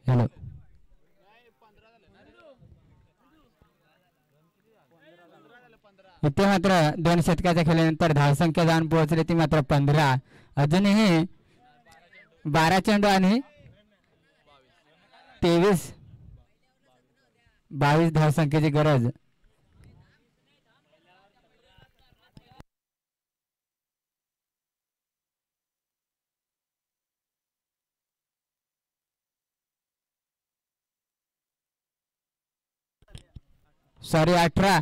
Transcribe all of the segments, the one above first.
Hello इथे मात्र 2 षटकाच्या खेळल्यानंतर धावसंख्या जाऊन पोहोचली ती मात्र 15. अजूनही 12 चेंडू आणि 22 धावसंख्येची गरज. सॉरी 18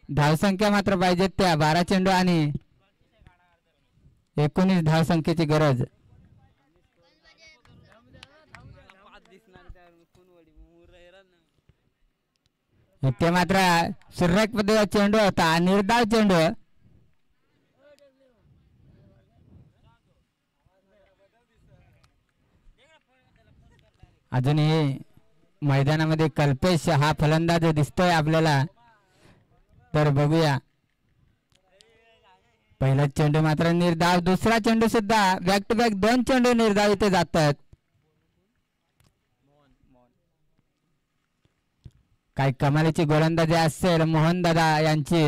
धावसंख्या मात्र पाहिजेत त्या. 12 चेंडू आणि 19 धावसंख्येची गरज. इथे मात्र सुरेख पद्धतीचा चेंडू होता, निर्धाव चेंडू. अजूनही मैदानामध्ये कल्पेश हा फलंदाज दिसतोय आपल्याला, तर बघूया. पहिला चेंडू मात्र निर्धाव, दुसरा चेंडू सुद्धा बॅक टू बॅक 2 चेंडू निर्धाव इथे जातात. काही कमालीची गोलंदाजी असेल मोहन दादा यांची.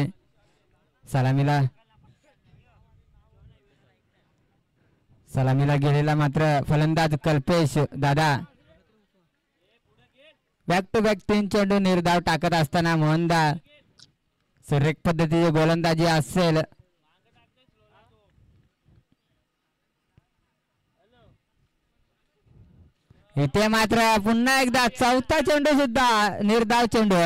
सलामीला गेलेला मात्र फलंदाज कल्पेश दादा. बॅक टू बॅक 3 चेंडू निर्धाव टाकत असताना मोहनदा सुरेख पद्धतीची गोलंदाजी असेल. इथे मात्र पुन्हा एकदा चौथा चेंडू सुद्धा निर्धाव चेंडू.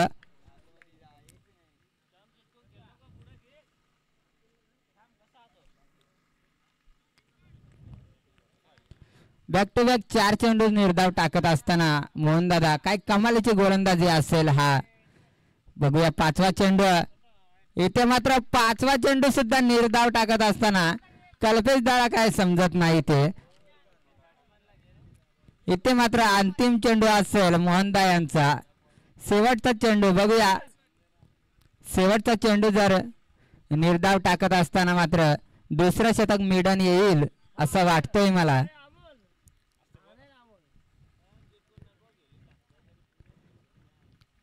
बॅक टू बॅक 4 चेंडू निर्धाव टाकत असताना मोहनदादा काय कमालीची गोलंदाजी असेल. हा बघूया 5वा चेंडू. इथे मात्र 5वा चेंडू सुद्धा निर्धाव टाकत असताना कल्पेश दादा काय समजत नाही ते. इथे मात्र अंतिम चेंडू असेल मोहनदा यांचा. शेवटचा चेंडू बघूया. शेवटचा चेंडू जर निर्धाव टाकत असताना मात्र दुसरं शतक मिडन येईल असं वाटतंय मला.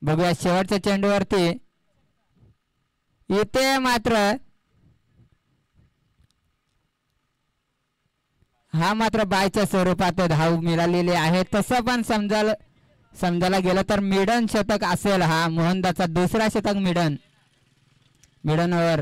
बघूया शेवटच्या चेंडूवरती. इथे मात्र हा मात्र बायच्या स्वरूपात धाव मिळालेली आहे. तसं पण समजायला गेलं तर मिडन शतक असेल. हा मोहनदाचा दुसरा शतक मिडन ओव्हर.